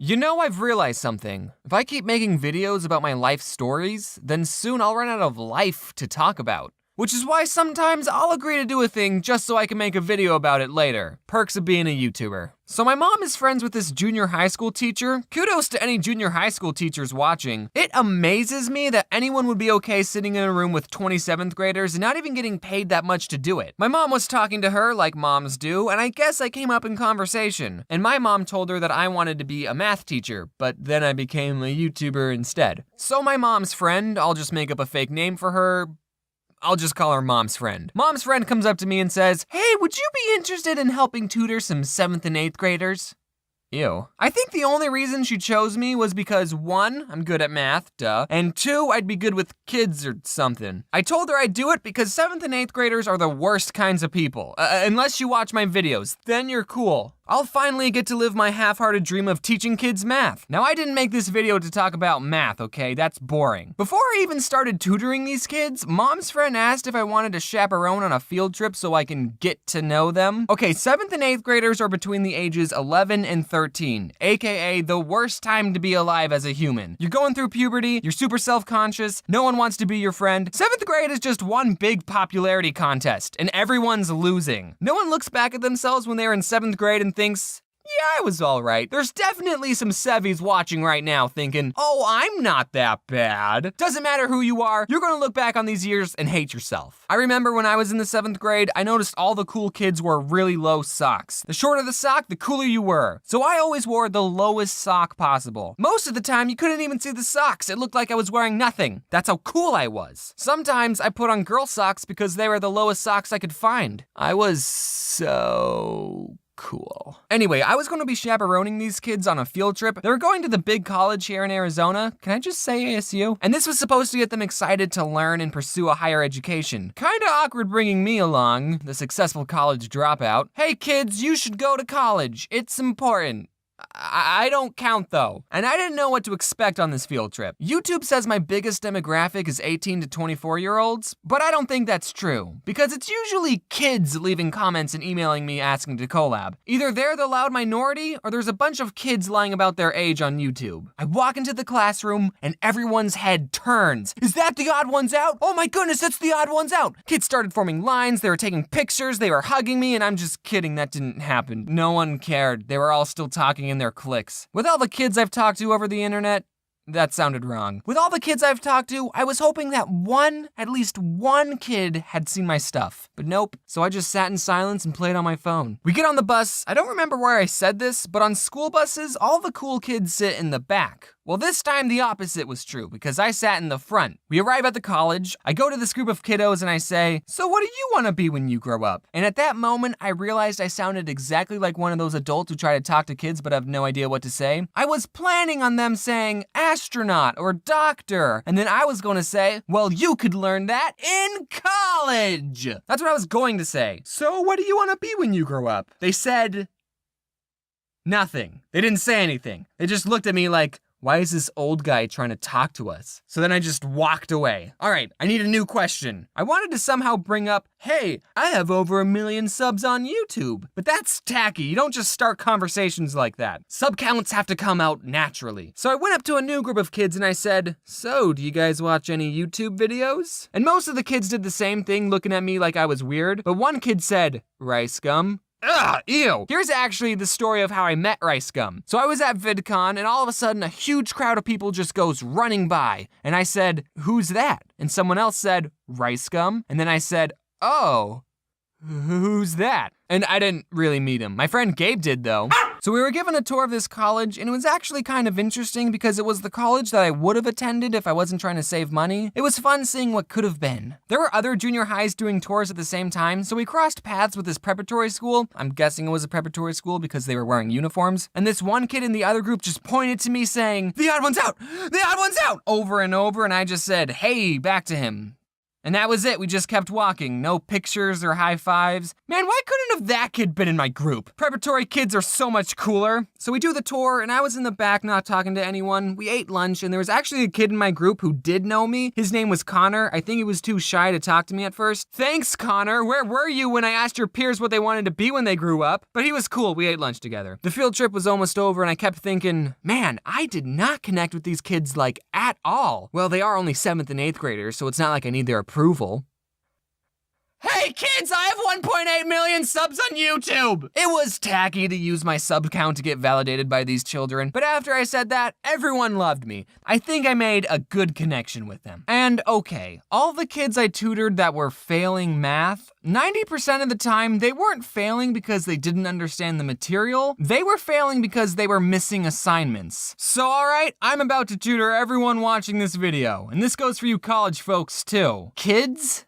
You know, I've realized something. If I keep making videos about my life stories, then soon I'll run out of life to talk about. Which is why sometimes I'll agree to do a thing just so I can make a video about it later. Perks of being a YouTuber. So my mom is friends with this junior high school teacher. Kudos to any junior high school teachers watching. It amazes me that anyone would be okay sitting in a room with 27th graders and not even getting paid that much to do it. My mom was talking to her like moms do, and I guess I came up in conversation. And my mom told her that I wanted to be a math teacher, but then I became a YouTuber instead. So my mom's friend, I'll just make up a fake name for her, I'll just call her Mom's friend. Mom's friend comes up to me and says, "Hey, would you be interested in helping tutor some 7th and 8th graders?" Ew. I think the only reason she chose me was because 1, I'm good at math, duh, and 2, I'd be good with kids or something. I told her I'd do it because 7th and 8th graders are the worst kinds of people. Unless you watch my videos, then you're cool. I'll finally get to live my half-hearted dream of teaching kids math. Now, I didn't make this video to talk about math, okay? That's boring. Before I even started tutoring these kids, Mom's friend asked if I wanted to chaperone on a field trip so I can get to know them. Okay, 7th and 8th graders are between the ages 11 and 13, aka the worst time to be alive as a human. You're going through puberty, you're super self-conscious, no one wants to be your friend. 7th grade is just one big popularity contest, and everyone's losing. No one looks back at themselves when they're in 7th grade and thinks, yeah, I was all right. There's definitely some Sevies watching right now thinking, oh, I'm not that bad. Doesn't matter who you are, you're gonna look back on these years and hate yourself. I remember when I was in the 7th grade, I noticed all the cool kids wore really low socks. The shorter the sock, the cooler you were. So I always wore the lowest sock possible. Most of the time, you couldn't even see the socks. It looked like I was wearing nothing. That's how cool I was. Sometimes I put on girl socks because they were the lowest socks I could find. I was so cool. Anyway, I was going to be chaperoning these kids on a field trip. They were going to the big college here in Arizona. Can I just say ASU? And this was supposed to get them excited to learn and pursue a higher education. Kinda awkward bringing me along, the successful college dropout. Hey kids, you should go to college. It's important. I don't count though, and I didn't know what to expect on this field trip. YouTube says my biggest demographic is 18 to 24-year-olds, but I don't think that's true, because it's usually kids leaving comments and emailing me asking to collab. Either they're the loud minority, or there's a bunch of kids lying about their age on YouTube. I walk into the classroom, and everyone's head turns. Is that the Odd Ones Out? Oh my goodness, it's the Odd Ones Out! Kids started forming lines, they were taking pictures, they were hugging me, and I'm just kidding, that didn't happen. No one cared. They were all still talking in their cliques. With all the kids I've talked to over the internet, that sounded wrong. With all the kids I've talked to, I was hoping that at least one kid had seen my stuff. But nope, so I just sat in silence and played on my phone. We get on the bus. I don't remember where I said this, but on school buses, all the cool kids sit in the back. Well, this time the opposite was true, because I sat in the front. We arrive at the college, I go to this group of kiddos and I say, "So what do you want to be when you grow up?" And at that moment, I realized I sounded exactly like one of those adults who try to talk to kids but have no idea what to say. I was planning on them saying astronaut or doctor, and then I was going to say, well, you could learn that in college. That's what I was going to say. So what do you want to be when you grow up? They said nothing. They didn't say anything. They just looked at me like, why is this old guy trying to talk to us? So then I just walked away. All right, I need a new question. I wanted to somehow bring up, hey, I have over 1 million subs on YouTube. But that's tacky. You don't just start conversations like that. Sub counts have to come out naturally. So I went up to a new group of kids and I said, so do you guys watch any YouTube videos? And most of the kids did the same thing, looking at me like I was weird. But one kid said, rice gum. Ugh, ew. Here's actually the story of how I met Rice Gum. So I was at VidCon and all of a sudden a huge crowd of people just goes running by. And I said, who's that? And someone else said, Rice Gum. And then I said, oh, who's that? And I didn't really meet him. My friend Gabe did though. So we were given a tour of this college and it was actually kind of interesting because it was the college that I would have attended if I wasn't trying to save money. It was fun seeing what could have been. There were other junior highs doing tours at the same time, so we crossed paths with this preparatory school. I'm guessing it was a preparatory school because they were wearing uniforms. And this one kid in the other group just pointed to me saying, the Odd One's Out! The Odd One's Out! Over and over, and I just said, hey, back to him. And that was it, we just kept walking. No pictures or high fives. Man, why couldn't have that kid been in my group? Preparatory kids are so much cooler. So we do the tour, and I was in the back not talking to anyone. We ate lunch, and there was actually a kid in my group who did know me. His name was Connor. I think he was too shy to talk to me at first. Thanks, Connor. Where were you when I asked your peers what they wanted to be when they grew up? But he was cool, we ate lunch together. The field trip was almost over, and I kept thinking, man, I did not connect with these kids like at all. Well, they are only 7th and 8th graders, so it's not like I need their approval. Hey kids, I have 1.8 million subs on YouTube! It was tacky to use my sub count to get validated by these children, but after I said that, everyone loved me. I think I made a good connection with them. And okay, all the kids I tutored that were failing math, 90% of the time, they weren't failing because they didn't understand the material, they were failing because they were missing assignments. So alright, I'm about to tutor everyone watching this video, and this goes for you college folks too. Kids,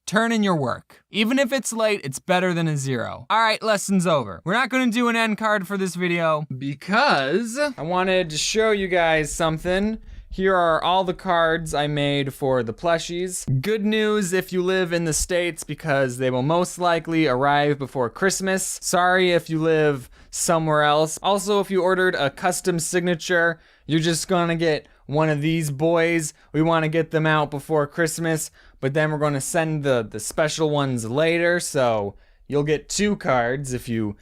turn in your work. Even if it's late, it's better than a 0. All right, lesson's over. We're not gonna do an end card for this video because I wanted to show you guys something. Here are all the cards I made for the plushies. Good news if you live in the States because they will most likely arrive before Christmas. Sorry if you live somewhere else. Also, if you ordered a custom signature, you're just gonna get one of these boys. We wanna get them out before Christmas, but then we're gonna send the special ones later, so you'll get 2 cards if you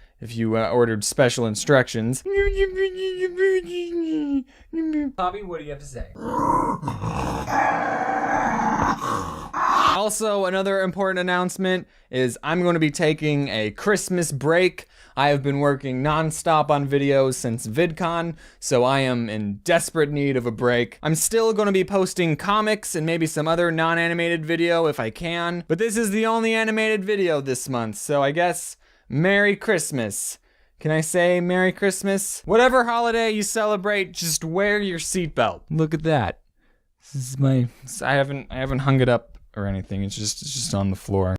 ordered special instructions. Bobby, what do you have to say? Also, another important announcement is I'm going to be taking a Christmas break. I have been working non-stop on videos since VidCon, so I am in desperate need of a break. I'm still going to be posting comics and maybe some other non-animated video if I can, but this is the only animated video this month, so I guess Merry Christmas. Can I say Merry Christmas? Whatever holiday you celebrate, just wear your seatbelt. Look at that. This is my... I haven't hung it up or anything. It's just on the floor.